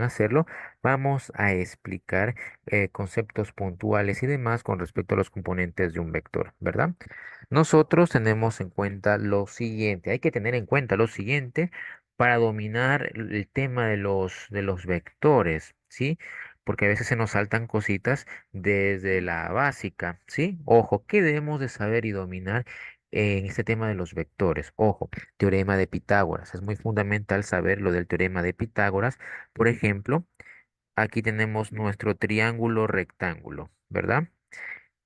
Hacerlo, vamos a explicar conceptos puntuales y demás con respecto a los componentes de un vector, ¿verdad? Nosotros tenemos en cuenta lo siguiente, hay que tener en cuenta lo siguiente para dominar el tema de los vectores, ¿sí? Porque a veces se nos saltan cositas desde la básica, ¿sí? Ojo, ¿qué debemos de saber y dominar en este tema de los vectores? Ojo, teorema de Pitágoras, es muy fundamental saber lo del teorema de Pitágoras. Por ejemplo, aquí tenemos nuestro triángulo rectángulo, ¿verdad?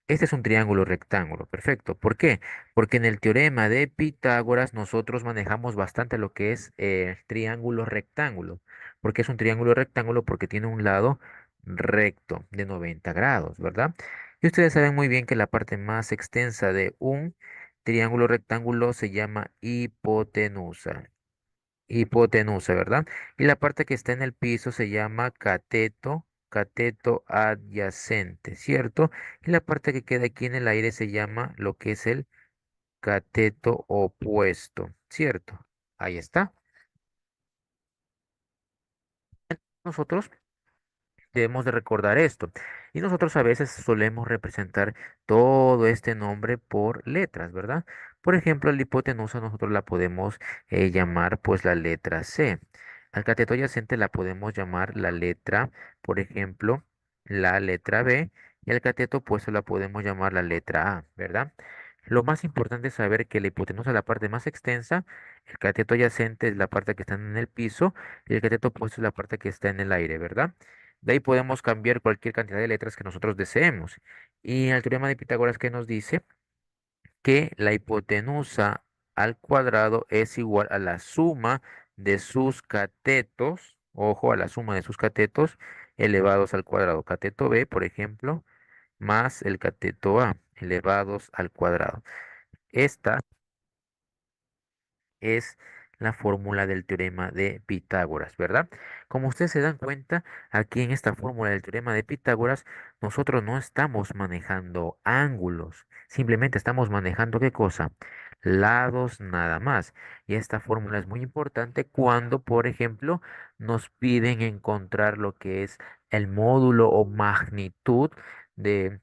Este es un triángulo rectángulo, perfecto. ¿Por qué? Porque en el teorema de Pitágoras nosotros manejamos bastante lo que es triángulo rectángulo. ¿Por qué es un triángulo rectángulo? Porque tiene un lado recto de 90 grados, ¿verdad? Y ustedes saben muy bien que la parte más extensa de un triángulo rectángulo se llama hipotenusa. Hipotenusa, ¿verdad? Y la parte que está en el piso se llama cateto, cateto adyacente, ¿cierto? Y la parte que queda aquí en el aire se llama lo que es el cateto opuesto, ¿cierto? Ahí está. Nosotros debemos de recordar esto. Y nosotros a veces solemos representar todo este nombre por letras, ¿verdad? Por ejemplo, la hipotenusa nosotros la podemos llamar pues la letra C. Al cateto adyacente la podemos llamar la letra, por ejemplo, la letra B. Y al cateto opuesto la podemos llamar la letra A, ¿verdad? Lo más importante es saber que la hipotenusa es la parte más extensa, el cateto adyacente es la parte que está en el piso y el cateto opuesto es la parte que está en el aire, ¿verdad? De ahí podemos cambiar cualquier cantidad de letras que nosotros deseemos. Y el teorema de Pitágoras que nos dice que la hipotenusa al cuadrado es igual a la suma de sus catetos, ojo, a la suma de sus catetos elevados al cuadrado. Cateto B, por ejemplo, más el cateto A elevados al cuadrado. Esta es la fórmula del teorema de Pitágoras, ¿verdad? Como ustedes se dan cuenta, aquí en esta fórmula del teorema de Pitágoras, nosotros no estamos manejando ángulos, simplemente estamos manejando ¿qué cosa? Lados nada más. Y esta fórmula es muy importante cuando, por ejemplo, nos piden encontrar lo que es el módulo o magnitud de,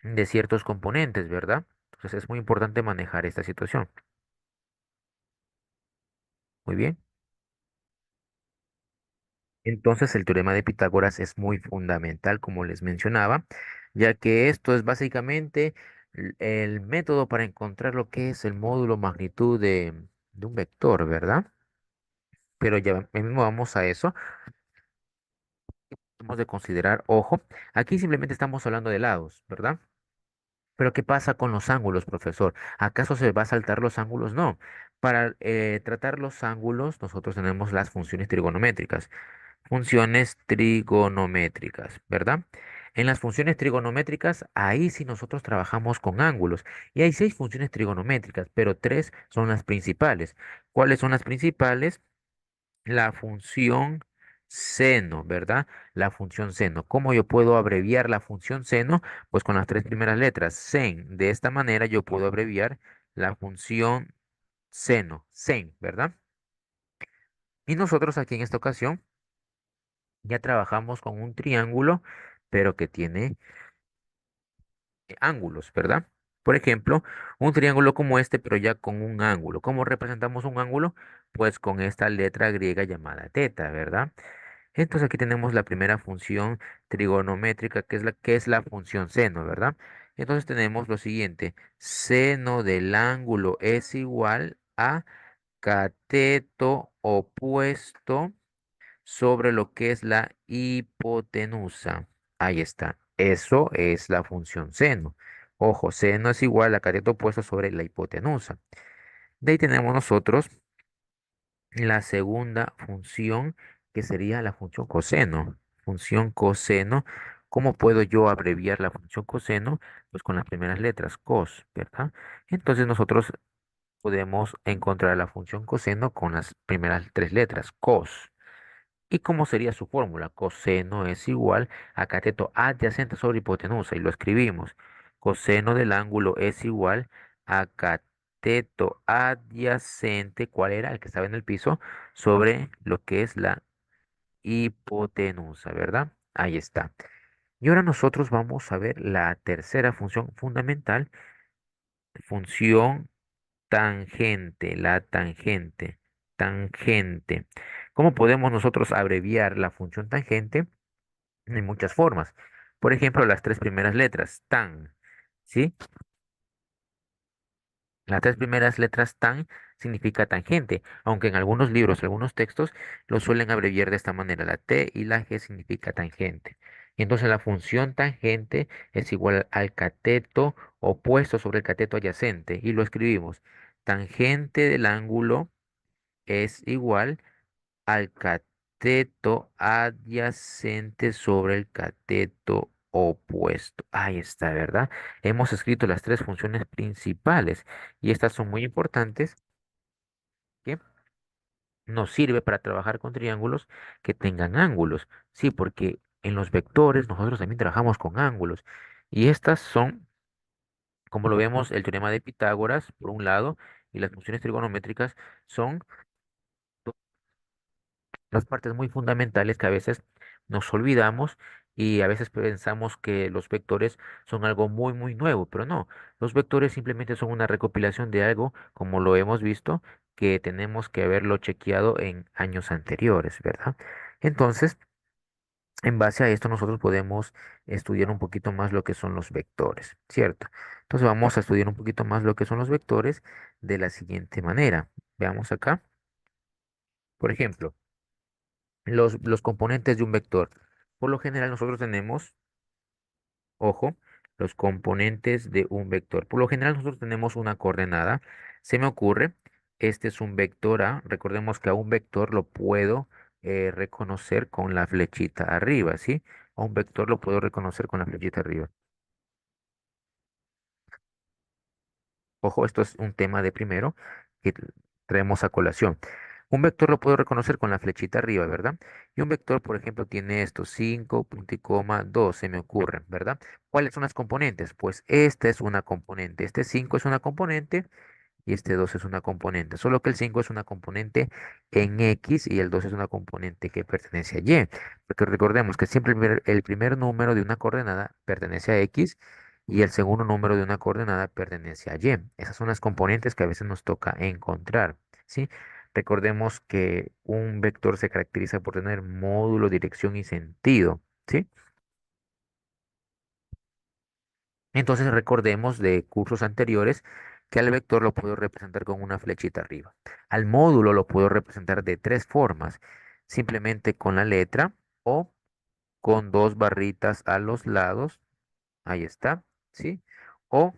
de ciertos componentes, ¿verdad? Entonces es muy importante manejar esta situación. Muy bien. Entonces el teorema de Pitágoras es muy fundamental, como les mencionaba, ya que esto es básicamente el método para encontrar lo que es el módulo magnitud de un vector, ¿verdad? Pero ya mismo vamos a eso. Hemos de considerar, ojo, aquí simplemente estamos hablando de lados, ¿verdad? Pero ¿qué pasa con los ángulos, profesor? ¿Acaso se va a saltar los ángulos? No. Para tratar los ángulos, nosotros tenemos las funciones trigonométricas. Funciones trigonométricas, ¿verdad? En las funciones trigonométricas, ahí sí nosotros trabajamos con ángulos. Y hay seis funciones trigonométricas, pero tres son las principales. ¿Cuáles son las principales? La función seno, ¿verdad? La función seno. ¿Cómo yo puedo abreviar la función seno? Pues con las tres primeras letras, sen. De esta manera yo puedo abreviar la función seno, sen, ¿verdad? Y nosotros aquí en esta ocasión ya trabajamos con un triángulo, pero que tiene ángulos, ¿verdad? Por ejemplo, un triángulo como este, pero ya con un ángulo. ¿Cómo representamos un ángulo? Pues con esta letra griega llamada teta, ¿verdad? Entonces aquí tenemos la primera función trigonométrica, que es la función seno, ¿verdad? Entonces tenemos lo siguiente, seno del ángulo es igual a cateto opuesto sobre lo que es la hipotenusa. Ahí está. Eso es la función seno. Ojo, seno es igual a cateto opuesto sobre la hipotenusa. De ahí tenemos nosotros la segunda función, que sería la función coseno. Función coseno. ¿Cómo puedo yo abreviar la función coseno? Pues con las primeras letras, cos, ¿verdad? Entonces nosotros podemos encontrar la función coseno con las primeras tres letras, cos. ¿Y cómo sería su fórmula? Coseno es igual a cateto adyacente sobre hipotenusa y lo escribimos. Coseno del ángulo es igual a cateto adyacente, ¿cuál era? El que estaba en el piso, sobre lo que es la hipotenusa, ¿verdad? Ahí está. Y ahora nosotros vamos a ver la tercera función fundamental, función tangente, la tangente, tangente. ¿Cómo podemos nosotros abreviar la función tangente? De muchas formas. Por ejemplo, las tres primeras letras, tan, ¿sí? Las tres primeras letras tan significa tangente, aunque en algunos libros, algunos textos lo suelen abreviar de esta manera. La T y la G significa tangente. Y entonces la función tangente es igual al cateto opuesto sobre el cateto adyacente. Y lo escribimos. Tangente del ángulo es igual al cateto adyacente sobre el cateto opuesto. Ahí está, ¿verdad? Hemos escrito las tres funciones principales y estas son muy importantes que nos sirve para trabajar con triángulos que tengan ángulos. Sí, porque en los vectores nosotros también trabajamos con ángulos y estas son, como lo vemos, el teorema de Pitágoras por un lado y las funciones trigonométricas son las partes muy fundamentales que a veces nos olvidamos y a veces pensamos que los vectores son algo muy nuevo, pero no, los vectores simplemente son una recopilación de algo, como lo hemos visto, que tenemos que haberlo chequeado en años anteriores, ¿verdad? Entonces, en base a esto nosotros podemos estudiar un poquito más lo que son los vectores, ¿cierto? Entonces vamos a estudiar un poquito más lo que son los vectores de la siguiente manera. Veamos acá, por ejemplo. Los componentes de un vector. Por lo general nosotros tenemos, ojo, los componentes de un vector. Por lo general nosotros tenemos una coordenada. Se me ocurre, este es un vector A. Recordemos que a un vector lo puedo reconocer con la flechita arriba, ¿sí? A un vector lo puedo reconocer con la flechita arriba. Ojo, esto es un tema de primero que traemos a colación. Un vector lo puedo reconocer con la flechita arriba, ¿verdad? Y un vector, por ejemplo, tiene estos 5, punto y coma, 2, se me ocurren, ¿verdad? ¿Cuáles son las componentes? Pues esta es una componente, este 5 es una componente y este 2 es una componente. Solo que el 5 es una componente en X y el 2 es una componente que pertenece a Y. Porque recordemos que siempre el primer número de una coordenada pertenece a X y el segundo número de una coordenada pertenece a Y. Esas son las componentes que a veces nos toca encontrar, ¿sí? Recordemos que un vector se caracteriza por tener módulo, dirección y sentido, ¿sí? Entonces recordemos de cursos anteriores que al vector lo puedo representar con una flechita arriba. Al módulo lo puedo representar de tres formas, simplemente con la letra o con dos barritas a los lados, ahí está, ¿sí? O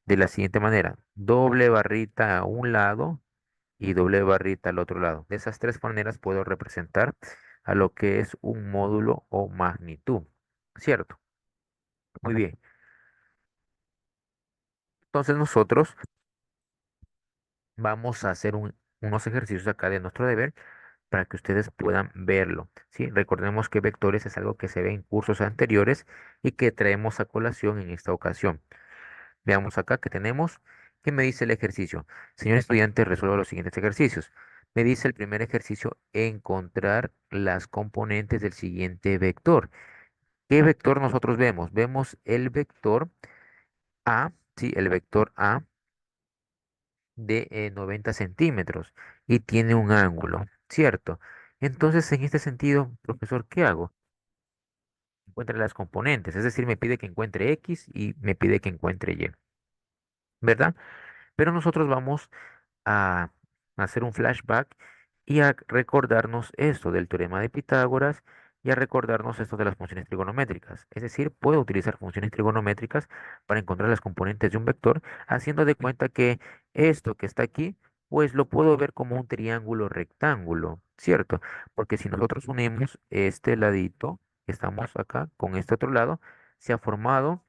de la siguiente manera, doble barrita a un lado y doble barrita al otro lado. De esas tres maneras puedo representar a lo que es un módulo o magnitud, ¿cierto? Muy bien. Entonces nosotros vamos a hacer unos ejercicios acá de nuestro deber para que ustedes puedan verlo, ¿sí? Recordemos que vectores es algo que se ve en cursos anteriores y que traemos a colación en esta ocasión. Veamos acá que tenemos. ¿Qué me dice el ejercicio? Señor estudiante, resuelva los siguientes ejercicios. Me dice el primer ejercicio, encontrar las componentes del siguiente vector. ¿Qué vector nosotros vemos? Vemos el vector A, ¿sí? El vector A de 90 centímetros y tiene un ángulo, ¿cierto? Entonces, en este sentido, profesor, ¿qué hago? Encuentre las componentes, es decir, me pide que encuentre X y me pide que encuentre Y, ¿verdad? Pero nosotros vamos a hacer un flashback y a recordarnos esto del teorema de Pitágoras y a recordarnos esto de las funciones trigonométricas. Es decir, puedo utilizar funciones trigonométricas para encontrar las componentes de un vector, haciendo de cuenta que esto que está aquí, pues lo puedo ver como un triángulo rectángulo, ¿cierto? Porque si nosotros unimos este ladito que estamos acá con este otro lado, se ha formado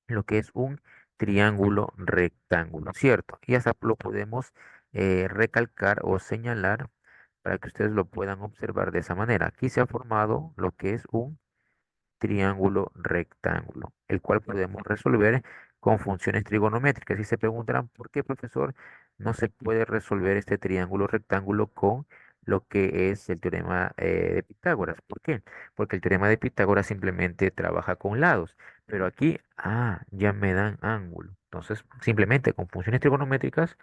lo que es un triángulo rectángulo, ¿cierto? Y hasta lo podemos recalcar o señalar para que ustedes lo puedan observar de esa manera. Aquí se ha formado lo que es un triángulo rectángulo, el cual podemos resolver con funciones trigonométricas. Y se preguntarán, ¿por qué, profesor, no se puede resolver este triángulo rectángulo con lo que es el teorema de Pitágoras. ¿Por qué? Porque el teorema de Pitágoras simplemente trabaja con lados, pero aquí, ya me dan ángulo. Entonces, simplemente con funciones trigonométricas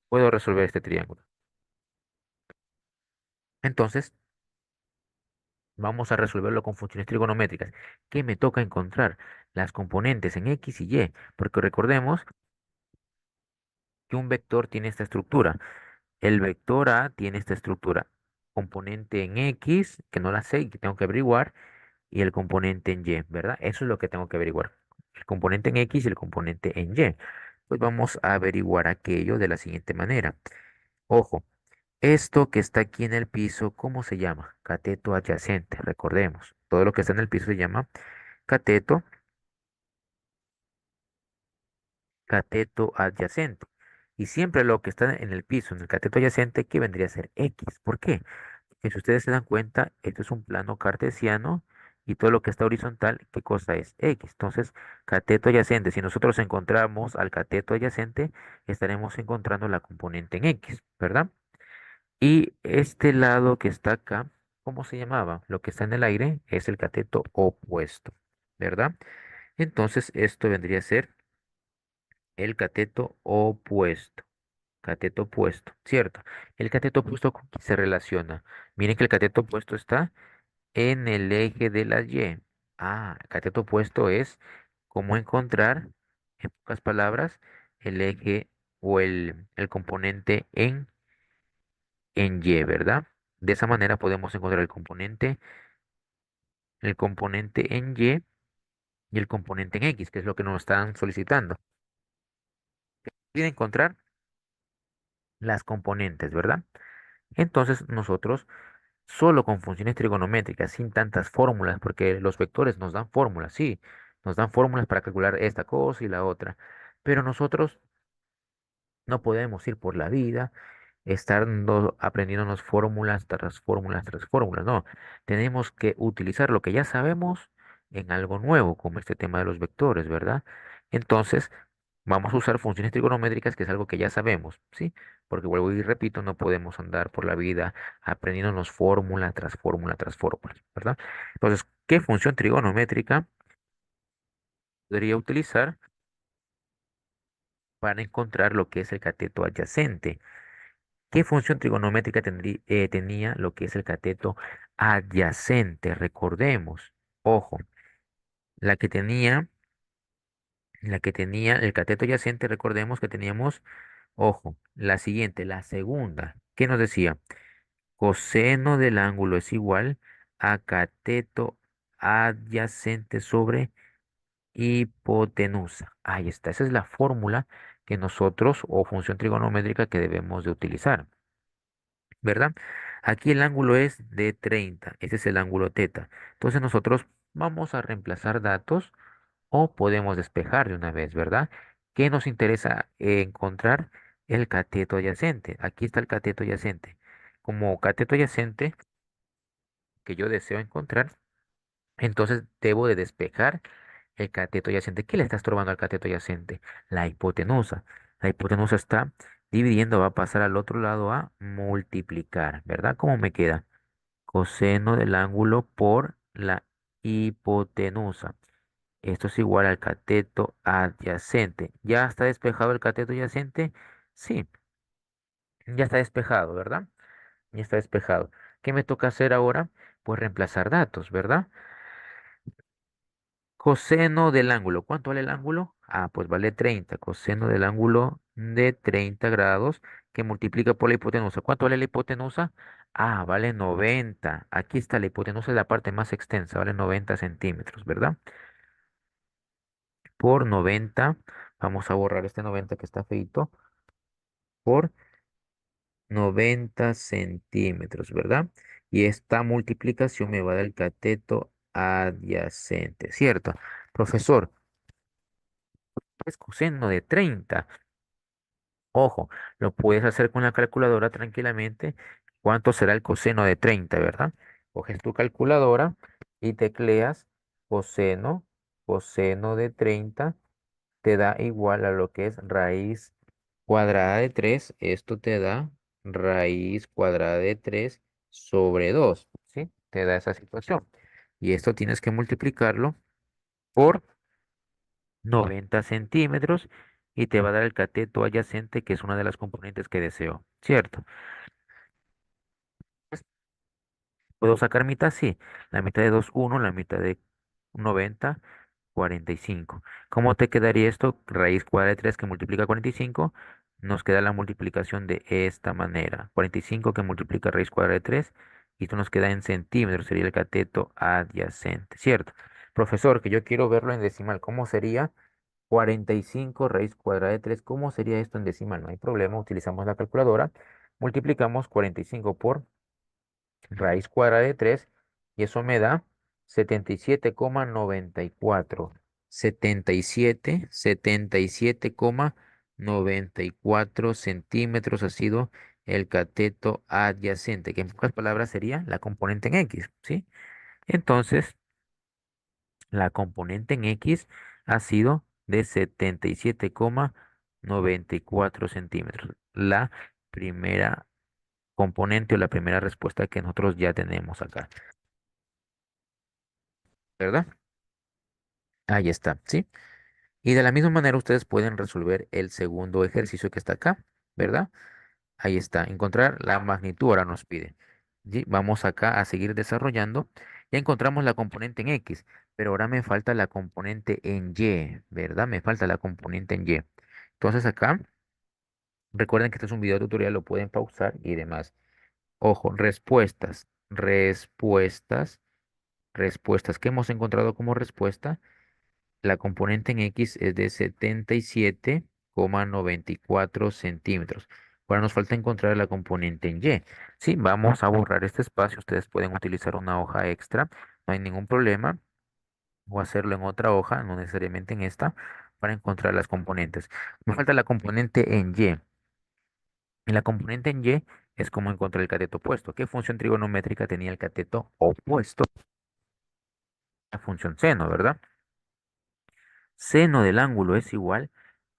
puedo resolver este triángulo. Entonces, vamos a resolverlo con funciones trigonométricas. ¿Qué me toca encontrar? Las componentes en X y Y, porque recordemos que un vector tiene esta estructura. El vector A tiene esta estructura. Componente en X, que no la sé y que tengo que averiguar, y el componente en Y, ¿verdad? Eso es lo que tengo que averiguar. El componente en X y el componente en Y. Pues vamos a averiguar aquello de la siguiente manera. Ojo, esto que está aquí en el piso, ¿cómo se llama? Cateto adyacente, recordemos. Todo lo que está en el piso se llama cateto, cateto adyacente. Y siempre lo que está en el piso, en el cateto adyacente, que vendría a ser X. ¿Por qué? Que si ustedes se dan cuenta, esto es un plano cartesiano y todo lo que está horizontal, ¿qué cosa es? X. Entonces, cateto adyacente, si nosotros encontramos al cateto adyacente, estaremos encontrando la componente en X, ¿verdad? Y este lado que está acá, ¿cómo se llamaba? Lo que está en el aire es el cateto opuesto, ¿verdad? Entonces, esto vendría a ser el cateto opuesto. Cateto opuesto, ¿cierto? El cateto opuesto con qué se relaciona. Miren que el cateto opuesto está en el eje de la Y. El cateto opuesto es cómo encontrar, en pocas palabras, el eje o el componente en Y, ¿verdad? De esa manera podemos encontrar el componente en y el componente en X, que es lo que nos están solicitando. Y encontrar las componentes, ¿verdad? Entonces nosotros solo con funciones trigonométricas, sin tantas fórmulas, porque los vectores nos dan fórmulas, sí, nos dan fórmulas para calcular esta cosa y la otra, pero nosotros no podemos ir por la vida, estar aprendiéndonos fórmulas tras fórmulas tras fórmulas, no, tenemos que utilizar lo que ya sabemos en algo nuevo, como este tema de los vectores, ¿verdad? Entonces, vamos a usar funciones trigonométricas, que es algo que ya sabemos, ¿sí? Porque vuelvo y repito, no podemos andar por la vida aprendiéndonos fórmula tras fórmula tras fórmula, ¿verdad? Entonces, ¿qué función trigonométrica podría utilizar para encontrar lo que es el cateto adyacente? ¿Qué función trigonométrica tenía lo que es el cateto adyacente? Recordemos, ojo, la que tenía, la que tenía el cateto adyacente, recordemos que teníamos, ojo, la siguiente, la segunda, ¿qué nos decía? Coseno del ángulo es igual a cateto adyacente sobre hipotenusa. Ahí está, esa es la fórmula que nosotros, o función trigonométrica que debemos de utilizar, ¿verdad? Aquí el ángulo es de 30, ese es el ángulo teta. Entonces nosotros vamos a reemplazar datos o podemos despejar de una vez, ¿verdad? ¿Qué nos interesa encontrar? El cateto adyacente. Aquí está el cateto adyacente. Como cateto adyacente que yo deseo encontrar, entonces debo de despejar el cateto adyacente. ¿Qué le está estorbando al cateto adyacente? La hipotenusa. La hipotenusa está dividiendo, va a pasar al otro lado a multiplicar, ¿verdad? ¿Cómo me queda? Coseno del ángulo por la hipotenusa. Esto es igual al cateto adyacente. ¿Ya está despejado el cateto adyacente? Sí, ya está despejado, ¿verdad? Ya está despejado. ¿Qué me toca hacer ahora? Pues reemplazar datos, ¿verdad? Coseno del ángulo. ¿Cuánto vale el ángulo? Pues vale 30. Coseno del ángulo de 30 grados que multiplica por la hipotenusa. ¿Cuánto vale la hipotenusa? Vale 90. Aquí está la hipotenusa, es la parte más extensa, vale 90 centímetros, ¿verdad? Por 90, vamos a borrar este 90 que está feito, por 90 centímetros, ¿verdad? Y esta multiplicación me va a dar el cateto adyacente, ¿cierto? Profesor, es coseno de 30. Ojo, lo puedes hacer con la calculadora tranquilamente. ¿Cuánto será el coseno de 30, verdad? Coges tu calculadora y tecleas coseno, coseno de 30 te da igual a lo que es raíz cuadrada de 3. Esto te da raíz cuadrada de 3 sobre 2, ¿sí? Te da esa situación. Y esto tienes que multiplicarlo por 90 centímetros y te va a dar el cateto adyacente, que es una de las componentes que deseo, ¿cierto? ¿Puedo sacar mitad? Sí. La mitad de 2 1, la mitad de 90, 45. ¿Cómo te quedaría esto? Raíz cuadrada de 3 que multiplica 45. Nos queda la multiplicación de esta manera. 45 que multiplica raíz cuadrada de 3. Y esto nos queda en centímetros. Sería el cateto adyacente, ¿cierto? Profesor, que yo quiero verlo en decimal. ¿Cómo sería 45 raíz cuadrada de 3? ¿Cómo sería esto en decimal? No hay problema. Utilizamos la calculadora. Multiplicamos 45 por raíz cuadrada de 3 y eso me da 77,94. 77,94 centímetros ha sido el cateto adyacente, que en pocas palabras sería la componente en X, ¿sí? Entonces, la componente en X ha sido de 77,94 centímetros. La primera componente o la primera respuesta que nosotros ya tenemos acá, ¿verdad? Ahí está, ¿sí? Y de la misma manera ustedes pueden resolver el segundo ejercicio que está acá, ¿verdad? Ahí está, encontrar la magnitud ahora nos pide. ¿Sí? Vamos acá a seguir desarrollando. Ya encontramos la componente en X, pero ahora me falta la componente en Y, ¿verdad? Me falta la componente en Y. Entonces acá, recuerden que este es un video tutorial, lo pueden pausar y demás. Ojo, respuestas que hemos encontrado como respuesta. La componente en X es de 77,94 centímetros. Ahora nos falta encontrar la componente en Y. Sí, vamos a borrar este espacio. Ustedes pueden utilizar una hoja extra, no hay ningún problema. O hacerlo en otra hoja, no necesariamente en esta, para encontrar las componentes. Me falta la componente en Y. Y la componente en Y es como encontrar el cateto opuesto. ¿Qué función trigonométrica tenía el cateto opuesto? La función seno, ¿verdad? Seno del ángulo es igual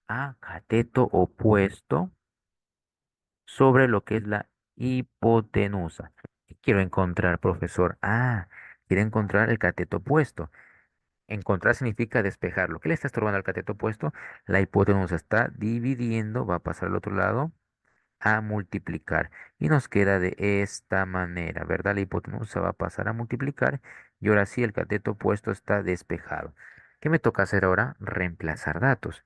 a cateto opuesto sobre lo que es la hipotenusa. ¿Qué quiero encontrar, profesor? Ah, quiero encontrar el cateto opuesto. Encontrar significa despejarlo. ¿Qué le está estorbando al cateto opuesto? La hipotenusa está dividiendo, va a pasar al otro lado a multiplicar. Y nos queda de esta manera, ¿verdad? La hipotenusa va a pasar a multiplicar y ahora sí el cateto opuesto está despejado. ¿Qué me toca hacer ahora? Reemplazar datos.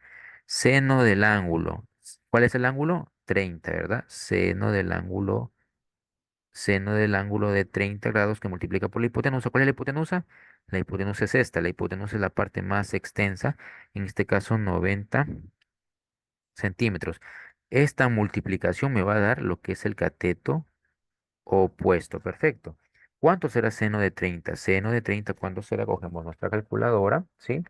Seno del ángulo. ¿Cuál es el ángulo? 30, ¿verdad? Seno del ángulo de 30 grados que multiplica por la hipotenusa. ¿Cuál es la hipotenusa? La hipotenusa es esta. La hipotenusa es la parte más extensa, en este caso 90 centímetros. Esta multiplicación me va a dar lo que es el cateto opuesto. Perfecto. ¿Cuánto será seno de 30? Seno de 30, ¿cuánto será? Cogemos nuestra calculadora, ¿sí?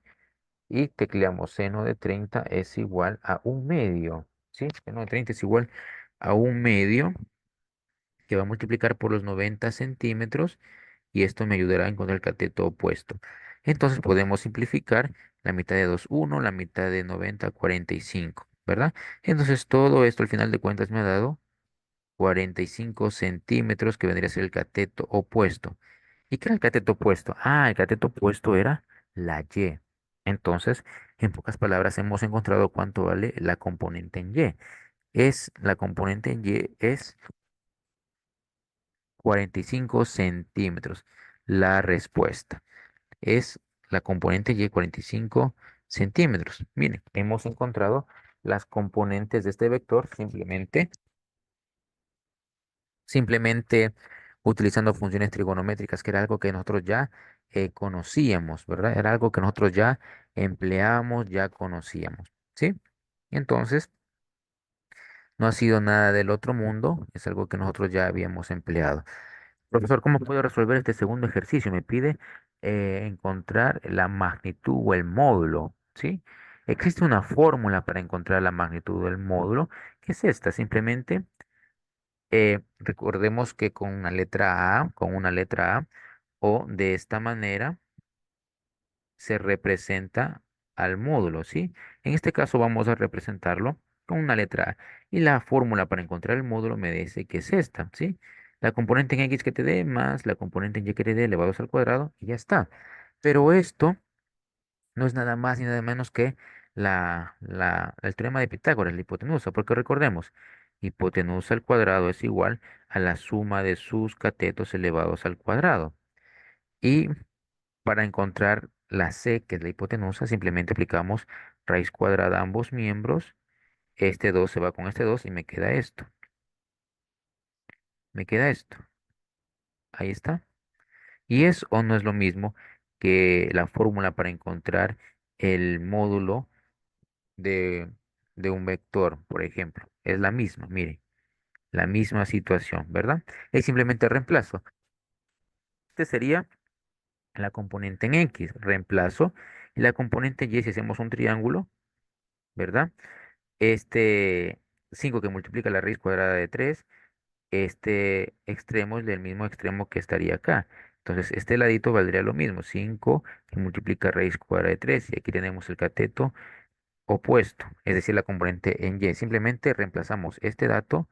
Y tecleamos seno de 30 es igual a un medio, ¿sí? Seno de 30 es igual a un medio que va a multiplicar por los 90 centímetros y esto me ayudará a encontrar el cateto opuesto. Entonces podemos simplificar la mitad de 2 1, la mitad de 90 45, ¿verdad? Entonces todo esto al final de cuentas me ha dado 45 centímetros que vendría a ser el cateto opuesto. ¿Y qué era el cateto opuesto? Ah, el cateto opuesto era la Y. Entonces, en pocas palabras, hemos encontrado cuánto vale la componente en Y. La componente en Y es 45 centímetros. La respuesta es la componente Y 45 centímetros. Miren, hemos encontrado las componentes de este vector simplemente utilizando funciones trigonométricas, que era algo que nosotros ya conocíamos, ¿verdad? Era algo que nosotros ya empleábamos, ya conocíamos, ¿sí? Entonces, no ha sido nada del otro mundo, es algo que nosotros ya habíamos empleado. Profesor, ¿cómo puedo resolver este segundo ejercicio? Me pide encontrar la magnitud o el módulo, ¿sí? Existe una fórmula para encontrar la magnitud del módulo, que es esta, simplemente recordemos que con una letra A o de esta manera se representa al módulo, ¿sí? En este caso vamos a representarlo con una letra A. Y la fórmula para encontrar el módulo me dice que es esta, ¿sí? La componente en x que te dé más la componente en y que te dé elevados al cuadrado y ya está. Pero esto no es nada más ni nada menos que el teorema de Pitágoras, la hipotenusa, porque recordemos, hipotenusa al cuadrado es igual a la suma de sus catetos elevados al cuadrado. Y para encontrar la c, que es la hipotenusa, simplemente aplicamos raíz cuadrada a ambos miembros. Este 2 se va con este 2 y me queda esto. Me queda esto. Ahí está. Y es o no es lo mismo que la fórmula para encontrar el módulo de, de un vector, por ejemplo. Es la misma, mire, la misma situación, ¿verdad? Es simplemente reemplazo. Este sería la componente en X, reemplazo. Y la componente en Y, si hacemos un triángulo, ¿verdad? Este 5 que multiplica la raíz cuadrada de 3, este extremo es del mismo extremo que estaría acá. Entonces, este ladito valdría lo mismo, 5 que multiplica raíz cuadrada de 3. Y aquí tenemos el cateto opuesto, es decir, la componente en Y. Simplemente reemplazamos este dato